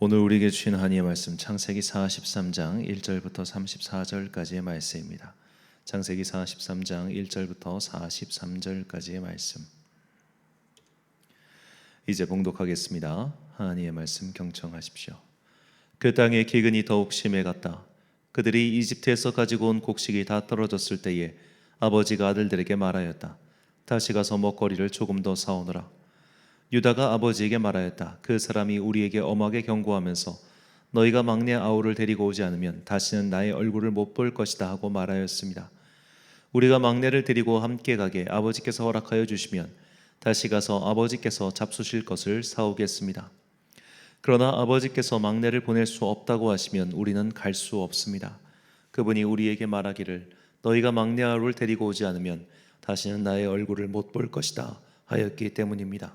오늘 우리에게 주신 하나님의 말씀 창세기 43장 1절부터 34절까지의 말씀입니다. 창세기 43장 1절부터 43절까지의 말씀. 이제 봉독하겠습니다. 하나님의 말씀 경청하십시오. 그 땅의 기근이 더욱 심해갔다. 그들이 이집트에서 가지고 온 곡식이 다 떨어졌을 때에 아버지가 아들들에게 말하였다. 다시 가서 먹거리를 조금 더 사오너라. 유다가 아버지에게 말하였다. 그 사람이 우리에게 엄하게 경고하면서 너희가 막내 아우를 데리고 오지 않으면 다시는 나의 얼굴을 못 볼 것이다 하고 말하였습니다. 우리가 막내를 데리고 함께 가게 아버지께서 허락하여 주시면 다시 가서 아버지께서 잡수실 것을 사오겠습니다. 그러나 아버지께서 막내를 보낼 수 없다고 하시면 우리는 갈 수 없습니다. 그분이 우리에게 말하기를 너희가 막내 아우를 데리고 오지 않으면 다시는 나의 얼굴을 못 볼 것이다 하였기 때문입니다.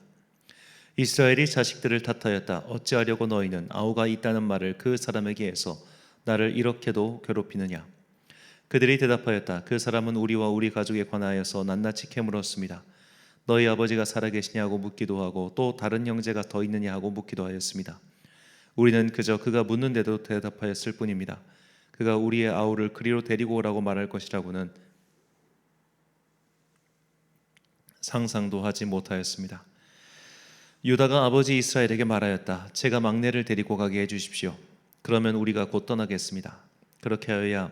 이스라엘이 자식들을 탓하였다. 어찌하려고 너희는 아우가 있다는 말을 그 사람에게 해서 나를 이렇게도 괴롭히느냐. 그들이 대답하였다. 그 사람은 우리와 우리 가족에 관하여서 낱낱이 캐물었습니다. 너희 아버지가 살아계시냐고 묻기도 하고 또 다른 형제가 더 있느냐 하고 묻기도 하였습니다. 우리는 그저 그가 묻는데도 대답하였을 뿐입니다. 그가 우리의 아우를 그리로 데리고 오라고 말할 것이라고는 상상도 하지 못하였습니다. 유다가 아버지 이스라엘에게 말하였다. 제가 막내를 데리고 가게 해주십시오. 그러면 우리가 곧 떠나겠습니다. 그렇게 하여야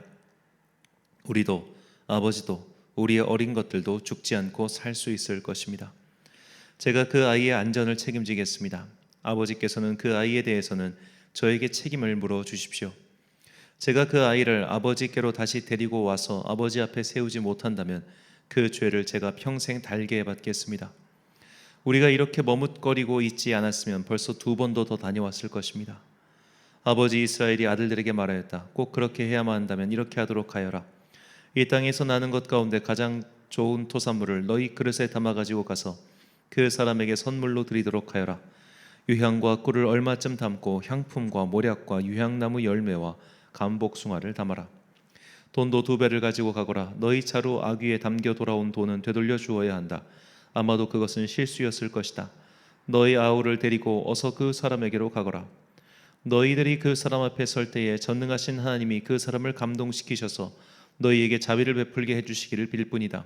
우리도 아버지도 우리의 어린 것들도 죽지 않고 살 수 있을 것입니다. 제가 그 아이의 안전을 책임지겠습니다. 아버지께서는 그 아이에 대해서는 저에게 책임을 물어 주십시오. 제가 그 아이를 아버지께로 다시 데리고 와서 아버지 앞에 세우지 못한다면 그 죄를 제가 평생 달게 받겠습니다. 우리가 이렇게 머뭇거리고 있지 않았으면 벌써 2번도 더 다녀왔을 것입니다. 아버지 이스라엘이 아들들에게 말하였다. 꼭 그렇게 해야만 한다면 이렇게 하도록 하여라. 이 땅에서 나는 것 가운데 가장 좋은 토산물을 너희 그릇에 담아 가지고 가서 그 사람에게 선물로 드리도록 하여라. 유향과 꿀을 얼마쯤 담고 향품과 모략과 유향나무 열매와 감복숭아를 담아라. 돈도 2배를 가지고 가거라. 너희 차로 아귀에 담겨 돌아온 돈은 되돌려 주어야 한다. 아마도 그것은 실수였을 것이다. 너희 아우를 데리고 어서 그 사람에게로 가거라. 너희들이 그 사람 앞에 설 때에 전능하신 하나님이 그 사람을 감동시키셔서 너희에게 자비를 베풀게 해주시기를 빌 뿐이다.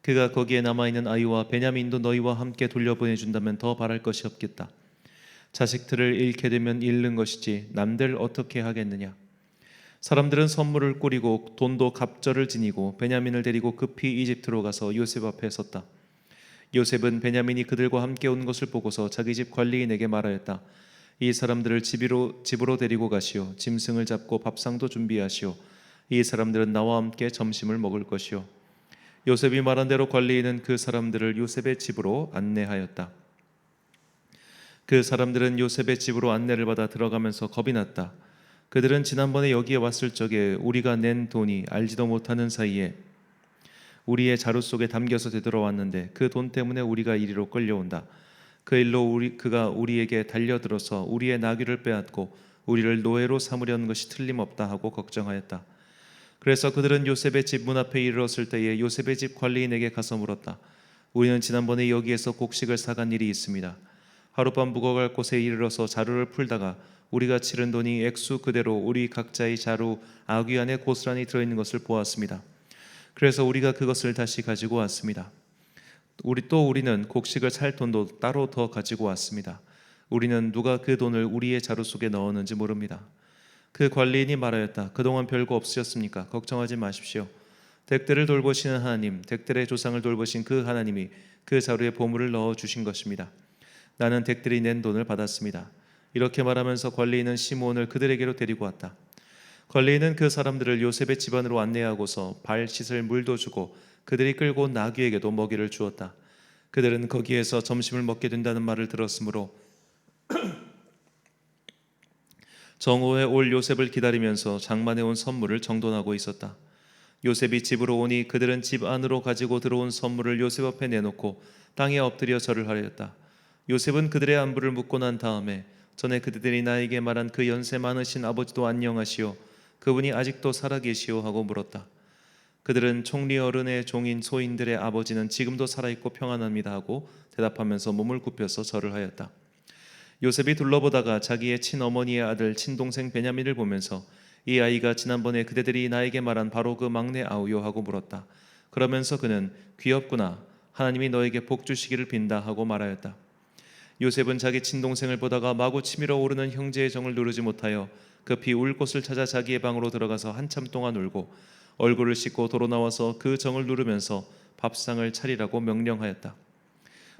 그가 거기에 남아있는 아이와 베냐민도 너희와 함께 돌려보내준다면 더 바랄 것이 없겠다. 자식들을 잃게 되면 잃는 것이지 남들 어떻게 하겠느냐. 사람들은 선물을 꾸리고 돈도 갑절을 지니고 베냐민을 데리고 급히 이집트로 가서 요셉 앞에 섰다. 요셉은 베냐민이 그들과 함께 온 것을 보고서 자기 집 관리인에게 말하였다. 이 사람들을 집으로 데리고 가시오. 짐승을 잡고 밥상도 준비하시오. 이 사람들은 나와 함께 점심을 먹을 것이오. 요셉이 말한 대로 관리인은 그 사람들을 요셉의 집으로 안내하였다. 그 사람들은 요셉의 집으로 안내를 받아 들어가면서 겁이 났다. 그들은 지난번에 여기에 왔을 적에 우리가 낸 돈이 알지도 못하는 사이에 우리의 자루 속에 담겨서 되돌아왔는데 그 돈 때문에 우리가 이리로 끌려온다. 그 일로 그가 우리에게 달려들어서 우리의 나귀를 빼앗고 우리를 노예로 삼으려는 것이 틀림없다 하고 걱정하였다. 그래서 그들은 요셉의 집 문 앞에 이르렀을 때에 요셉의 집 관리인에게 가서 물었다. 우리는 지난번에 여기에서 곡식을 사간 일이 있습니다. 하룻밤 묵어갈 곳에 이르러서 자루를 풀다가 우리가 치른 돈이 액수 그대로 우리 각자의 자루 아귀 안에 고스란히 들어있는 것을 보았습니다. 그래서 우리가 그것을 다시 가지고 왔습니다. 우리는 곡식을 살 돈도 따로 더 가지고 왔습니다. 우리는 누가 그 돈을 우리의 자루 속에 넣었는지 모릅니다. 그 관리인이 말하였다. 그동안 별거 없으셨습니까? 걱정하지 마십시오. 댁들을 돌보시는 하나님, 댁들의 조상을 돌보신 그 하나님이 그 자루에 보물을 넣어주신 것입니다. 나는 댁들이 낸 돈을 받았습니다. 이렇게 말하면서 관리인은 시므온을 그들에게로 데리고 왔다. 관리인은 그 사람들을 요셉의 집안으로 안내하고서 발 씻을 물도 주고 그들이 끌고 온 나귀에게도 먹이를 주었다. 그들은 거기에서 점심을 먹게 된다는 말을 들었으므로 정오에 올 요셉을 기다리면서 장만해 온 선물을 정돈하고 있었다. 요셉이 집으로 오니 그들은 집 안으로 가지고 들어온 선물을 요셉 앞에 내놓고 땅에 엎드려 절을 하였다. 요셉은 그들의 안부를 묻고 난 다음에 전에 그들이 나에게 말한 그 연세 많으신 아버지도 안녕하시오. 그분이 아직도 살아계시오 하고 물었다. 그들은 총리 어른의 종인 소인들의 아버지는 지금도 살아있고 평안합니다 하고 대답하면서 몸을 굽혀서 절을 하였다. 요셉이 둘러보다가 자기의 친어머니의 아들 친동생 베냐민을 보면서 이 아이가 지난번에 그대들이 나에게 말한 바로 그 막내 아우요 하고 물었다. 그러면서 그는 귀엽구나, 하나님이 너에게 복 주시기를 빈다 하고 말하였다. 요셉은 자기 친동생을 보다가 마구 치밀어 오르는 형제의 정을 누르지 못하여 급히 울 곳을 찾아 자기의 방으로 들어가서 한참 동안 울고 얼굴을 씻고 도로 나와서 그 정을 누르면서 밥상을 차리라고 명령하였다.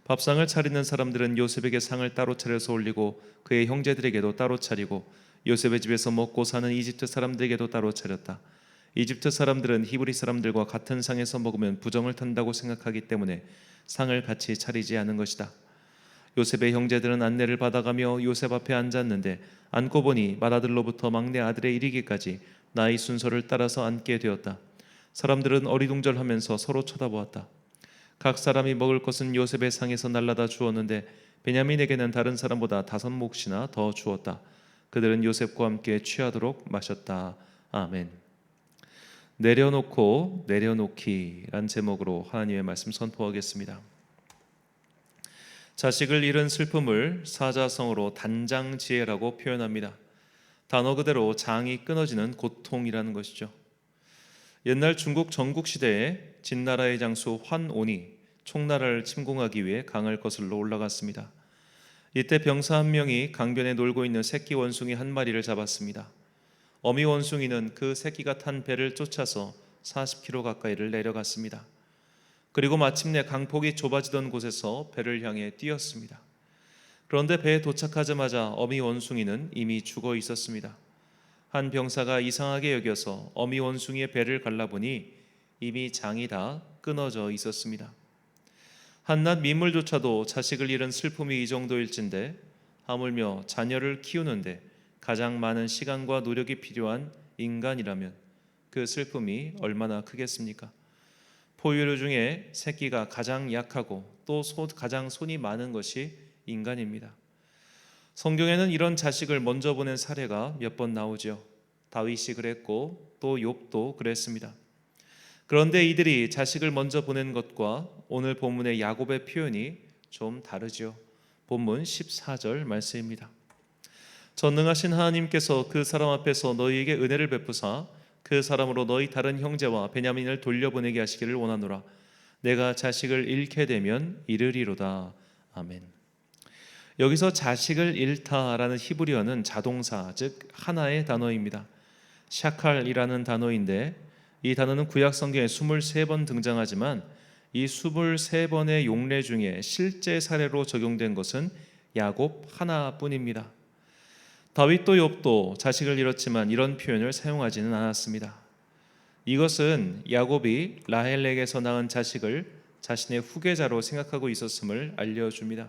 밥상을 차리는 사람들은 요셉에게 상을 따로 차려서 올리고 그의 형제들에게도 따로 차리고 요셉의 집에서 먹고 사는 이집트 사람들에게도 따로 차렸다. 이집트 사람들은 히브리 사람들과 같은 상에서 먹으면 부정을 탄다고 생각하기 때문에 상을 같이 차리지 않은 것이다. 요셉의 형제들은 안내를 받아가며 요셉 앞에 앉았는데 앉고 보니 맏아들로부터 막내 아들에 이르기까지 나이 순서를 따라서 앉게 되었다. 사람들은 어리둥절하면서 서로 쳐다보았다. 각 사람이 먹을 것은 요셉의 상에서 날라다 주었는데 베냐민에게는 다른 사람보다 5몫이나 더 주었다. 그들은 요셉과 함께 취하도록 마셨다. 아멘. 내려놓고 내려놓기란 제목으로 하나님의 말씀 선포하겠습니다. 자식을 잃은 슬픔을 사자성어로 단장지혜라고 표현합니다. 단어 그대로 장이 끊어지는 고통이라는 것이죠. 옛날 중국 전국시대에 진나라의 장수 환온이 총나라를 침공하기 위해 강을 거슬러 올라갔습니다. 이때 병사 한 명이 강변에 놀고 있는 새끼 원숭이 한 마리를 잡았습니다. 어미 원숭이는 그 새끼가 탄 배를 쫓아서 40km 가까이를 내려갔습니다. 그리고 마침내 강폭이 좁아지던 곳에서 배를 향해 뛰었습니다. 그런데 배에 도착하자마자 어미 원숭이는 이미 죽어 있었습니다. 한 병사가 이상하게 여겨서 어미 원숭이의 배를 갈라보니 이미 장이 다 끊어져 있었습니다. 한낱 민물조차도 자식을 잃은 슬픔이 이 정도일진데 하물며 자녀를 키우는데 가장 많은 시간과 노력이 필요한 인간이라면 그 슬픔이 얼마나 크겠습니까? 포유류 중에 새끼가 가장 약하고 또 가장 손이 많은 것이 인간입니다. 성경에는 이런 자식을 먼저 보낸 사례가 몇 번 나오죠. 다윗이 그랬고 또 욥도 그랬습니다. 그런데 이들이 자식을 먼저 보낸 것과 오늘 본문의 야곱의 표현이 좀 다르죠. 본문 14절 말씀입니다. 전능하신 하나님께서 그 사람 앞에서 너희에게 은혜를 베푸사 그 사람으로 너희 다른 형제와 베냐민을 돌려보내게 하시기를 원하노라. 내가 자식을 잃게 되면 잃으리로다. 아멘. 여기서 자식을 잃다라는 히브리어는 자동사, 즉 하나의 단어입니다. 샤칼이라는 단어인데 이 단어는 구약 성경에 23번 등장하지만 이 23번의 용례 중에 실제 사례로 적용된 것은 야곱 하나뿐입니다. 다윗도 욥도 자식을 잃었지만 이런 표현을 사용하지는 않았습니다. 이것은 야곱이 라헬에게서 낳은 자식을 자신의 후계자로 생각하고 있었음을 알려줍니다.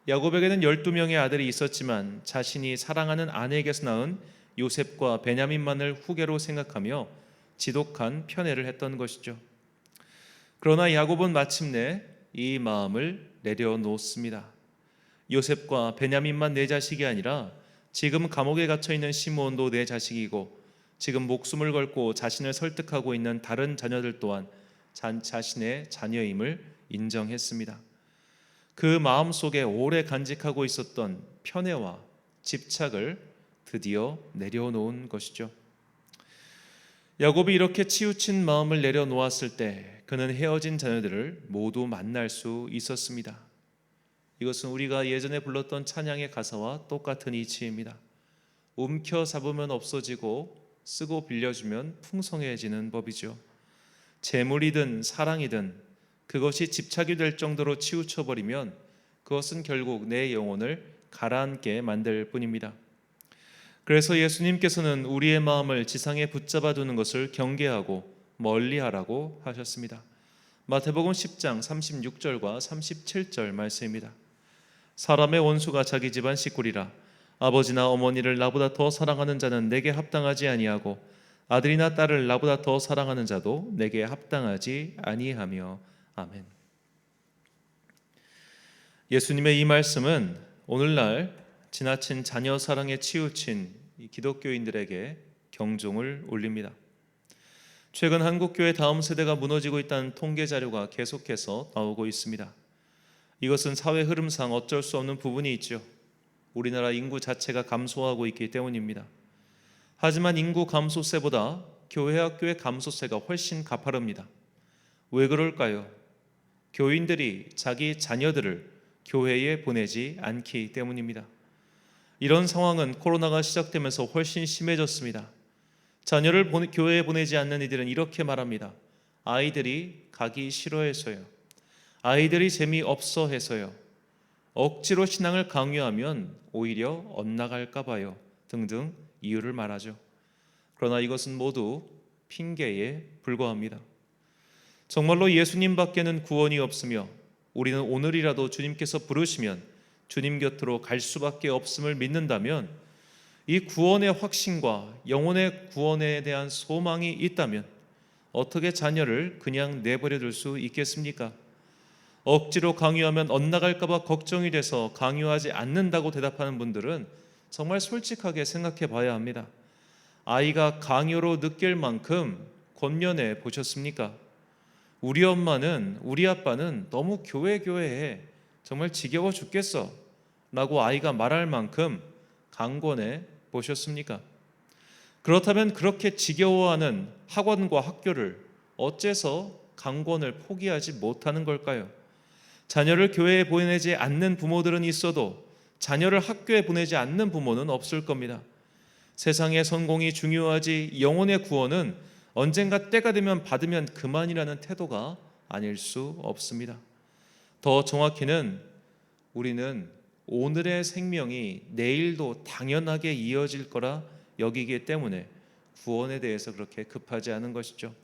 야곱에게는 12명의 아들이 있었지만 자신이 사랑하는 아내에게서 낳은 요셉과 베냐민만을 후계로 생각하며 지독한 편애를 했던 것이죠. 그러나 야곱은 마침내 이 마음을 내려놓습니다. 요셉과 베냐민만 내 자식이 아니라 지금 감옥에 갇혀있는 시므온도 내 자식이고 지금 목숨을 걸고 자신을 설득하고 있는 다른 자녀들 또한 자신의 자녀임을 인정했습니다. 그 마음속에 오래 간직하고 있었던 편애와 집착을 드디어 내려놓은 것이죠. 야곱이 이렇게 치우친 마음을 내려놓았을 때 그는 헤어진 자녀들을 모두 만날 수 있었습니다. 이것은 우리가 예전에 불렀던 찬양의 가사와 똑같은 이치입니다. 움켜 잡으면 없어지고 쓰고 빌려주면 풍성해지는 법이죠. 재물이든 사랑이든 그것이 집착이 될 정도로 치우쳐버리면 그것은 결국 내 영혼을 가라앉게 만들 뿐입니다. 그래서 예수님께서는 우리의 마음을 지상에 붙잡아 두는 것을 경계하고 멀리하라고 하셨습니다. 마태복음 10장 36절과 37절 말씀입니다. 사람의 원수가 자기 집안 식구리라. 아버지나 어머니를 나보다 더 사랑하는 자는 내게 합당하지 아니하고 아들이나 딸을 나보다 더 사랑하는 자도 내게 합당하지 아니하며. 아멘. 예수님의 이 말씀은 오늘날 지나친 자녀 사랑에 치우친 기독교인들에게 경종을 울립니다. 최근 한국교회 다음 세대가 무너지고 있다는 통계 자료가 계속해서 나오고 있습니다. 이것은 사회 흐름상 어쩔 수 없는 부분이 있죠. 우리나라 인구 자체가 감소하고 있기 때문입니다. 하지만 인구 감소세보다 교회 학교의 감소세가 훨씬 가파릅니다. 왜 그럴까요? 교인들이 자기 자녀들을 교회에 보내지 않기 때문입니다. 이런 상황은 코로나가 시작되면서 훨씬 심해졌습니다. 자녀를 교회에 보내지 않는 이들은 이렇게 말합니다. 아이들이 가기 싫어해서요. 아이들이 재미없어 해서요. 억지로 신앙을 강요하면 오히려 엇나갈까 봐요. 등등 이유를 말하죠. 그러나 이것은 모두 핑계에 불과합니다. 정말로 예수님 밖에는 구원이 없으며 우리는 오늘이라도 주님께서 부르시면 주님 곁으로 갈 수밖에 없음을 믿는다면, 이 구원의 확신과 영혼의 구원에 대한 소망이 있다면 어떻게 자녀를 그냥 내버려 둘 수 있겠습니까? 억지로 강요하면 엇나갈까 봐 걱정이 돼서 강요하지 않는다고 대답하는 분들은 정말 솔직하게 생각해 봐야 합니다. 아이가 강요로 느낄 만큼 권면해 보셨습니까? 우리 엄마는, 우리 아빠는 너무 교회해 정말 지겨워 죽겠어 라고 아이가 말할 만큼 강권해 보셨습니까? 그렇다면 그렇게 지겨워하는 학원과 학교를 어째서 강권을 포기하지 못하는 걸까요? 자녀를 교회에 보내지 않는 부모들은 있어도 자녀를 학교에 보내지 않는 부모는 없을 겁니다. 세상의 성공이 중요하지 영혼의 구원은 언젠가 때가 되면 받으면 그만이라는 태도가 아닐 수 없습니다. 더 정확히는 우리는 오늘의 생명이 내일도 당연하게 이어질 거라 여기기 때문에 구원에 대해서 그렇게 급하지 않은 것이죠.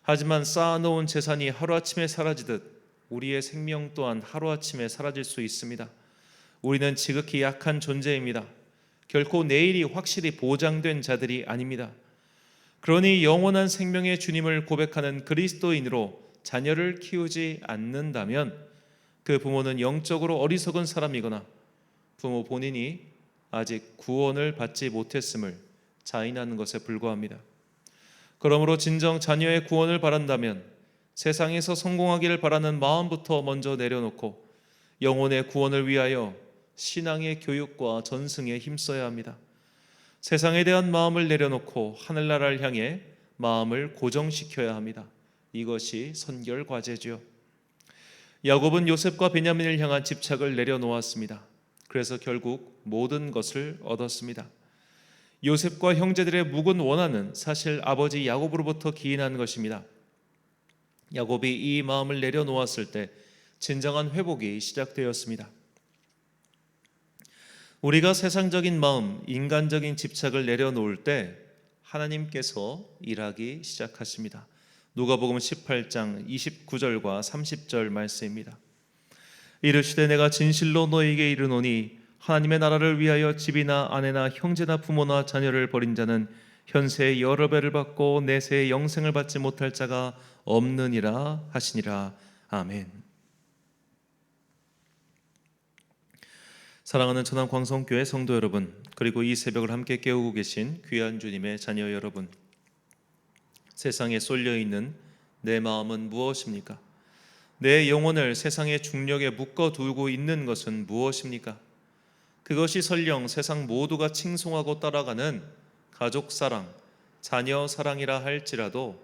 하지만 쌓아놓은 재산이 하루아침에 사라지듯 우리의 생명 또한 하루아침에 사라질 수 있습니다. 우리는 지극히 약한 존재입니다. 결코 내일이 확실히 보장된 자들이 아닙니다. 그러니 영원한 생명의 주님을 고백하는 그리스도인으로 자녀를 키우지 않는다면 그 부모는 영적으로 어리석은 사람이거나 부모 본인이 아직 구원을 받지 못했음을 자인하는 것에 불과합니다. 그러므로 진정 자녀의 구원을 바란다면 세상에서 성공하기를 바라는 마음부터 먼저 내려놓고 영혼의 구원을 위하여 신앙의 교육과 전승에 힘써야 합니다. 세상에 대한 마음을 내려놓고 하늘나라를 향해 마음을 고정시켜야 합니다. 이것이 선결 과제죠. 야곱은 요셉과 베냐민을 향한 집착을 내려놓았습니다. 그래서 결국 모든 것을 얻었습니다. 요셉과 형제들의 묵은 원한은 사실 아버지 야곱으로부터 기인한 것입니다. 야곱이 이 마음을 내려놓았을 때 진정한 회복이 시작되었습니다. 우리가 세상적인 마음, 인간적인 집착을 내려놓을 때 하나님께서 일하기 시작하십니다. 누가복음 18장 29절과 30절 말씀입니다. 이르시되 내가 진실로 너희에게 이르노니 하나님의 나라를 위하여 집이나 아내나 형제나 부모나 자녀를 버린 자는 현세에 여러 배를 받고 내세에 영생을 받지 못할 자가 없느니라 하시니라. 아멘. 사랑하는 천안 광성교회 성도 여러분, 그리고 이 새벽을 함께 깨우고 계신 귀한 주님의 자녀 여러분, 세상에 쏠려 있는 내 마음은 무엇입니까? 내 영혼을 세상의 중력에 묶어두고 있는 것은 무엇입니까? 그것이 설령 세상 모두가 칭송하고 따라가는 가족 사랑, 자녀 사랑이라 할지라도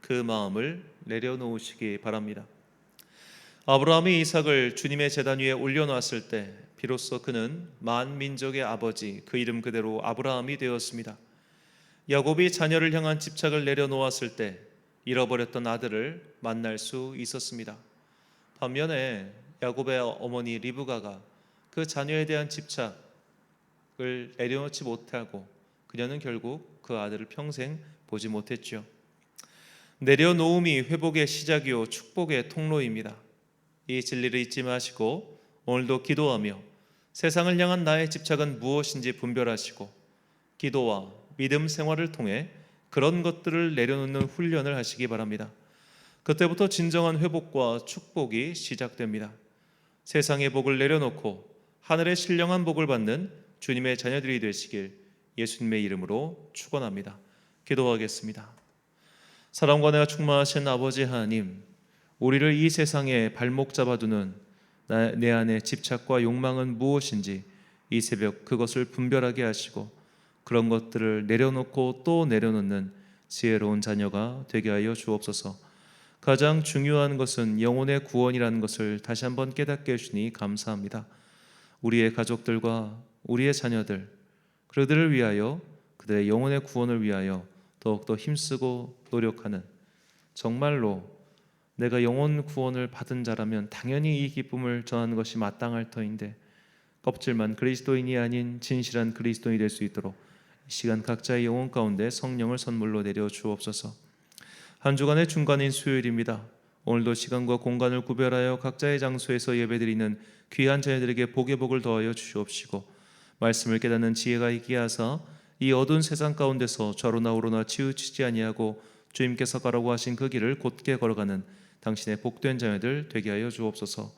그 마음을 내려놓으시기 바랍니다. 아브라함이 이삭을 주님의 제단 위에 올려놨을 때 비로소 그는 만민족의 아버지, 그 이름 그대로 아브라함이 되었습니다. 야곱이 자녀를 향한 집착을 내려놓았을 때 잃어버렸던 아들을 만날 수 있었습니다. 반면에 야곱의 어머니 리브가가 그 자녀에 대한 집착을 내려놓지 못하고 그녀는 결국 그 아들을 평생 보지 못했죠. 내려놓음이 회복의 시작이요 축복의 통로입니다. 이 진리를 잊지 마시고 오늘도 기도하며 세상을 향한 나의 집착은 무엇인지 분별하시고 기도와 믿음 생활을 통해 그런 것들을 내려놓는 훈련을 하시기 바랍니다. 그때부터 진정한 회복과 축복이 시작됩니다. 세상의 복을 내려놓고 하늘의 신령한 복을 받는 주님의 자녀들이 되시길 예수님의 이름으로 축원합니다. 기도하겠습니다. 사랑과 은혜가 충만하신 아버지 하나님, 우리를 이 세상에 발목 잡아두는 내 안의 집착과 욕망은 무엇인지 이 새벽 그것을 분별하게 하시고 그런 것들을 내려놓고 또 내려놓는 지혜로운 자녀가 되게 하여 주옵소서. 가장 중요한 것은 영혼의 구원이라는 것을 다시 한번 깨닫게 해주니 감사합니다. 우리의 가족들과 우리의 자녀들, 그들을 위하여, 그들의 영혼의 구원을 위하여 더욱더 힘쓰고 노력하는, 정말로 내가 영혼 구원을 받은 자라면 당연히 이 기쁨을 전하는 것이 마땅할 터인데 껍질만 그리스도인이 아닌 진실한 그리스도인이 될 수 있도록 이 시간 각자의 영혼 가운데 성령을 선물로 내려 주옵소서. 한 주간의 중간인 수요일입니다. 오늘도 시간과 공간을 구별하여 각자의 장소에서 예배드리는 귀한 자녀들에게 복의 복을 더하여 주시옵시고 말씀을 깨닫는 지혜가 있게 하사 이 어두운 세상 가운데서 좌로나 우로나 치우치지 아니하고 주님께서 가라고 하신 그 길을 곧게 걸어가는 당신의 복된 자녀들 되게 하여 주옵소서.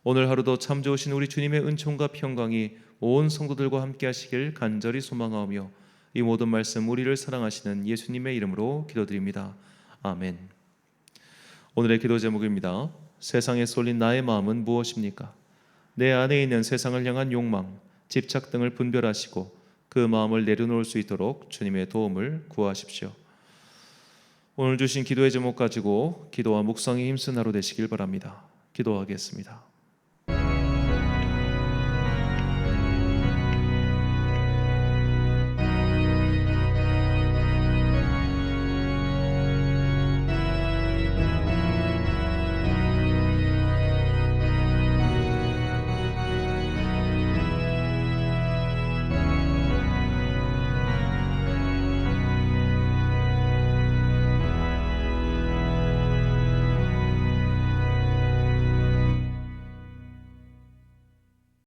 오늘 하루도 참 좋으신 우리 주님의 은총과 평강이 온 성도들과 함께 하시길 간절히 소망하오며 이 모든 말씀 우리를 사랑하시는 예수님의 이름으로 기도드립니다. 아멘. 오늘의 기도 제목입니다. 세상에 쏠린 나의 마음은 무엇입니까? 내 안에 있는 세상을 향한 욕망, 집착 등을 분별하시고 그 마음을 내려놓을 수 있도록 주님의 도움을 구하십시오. 오늘 주신 기도의 제목 가지고 기도와 묵상에 힘쓴 하루 되시길 바랍니다. 기도하겠습니다.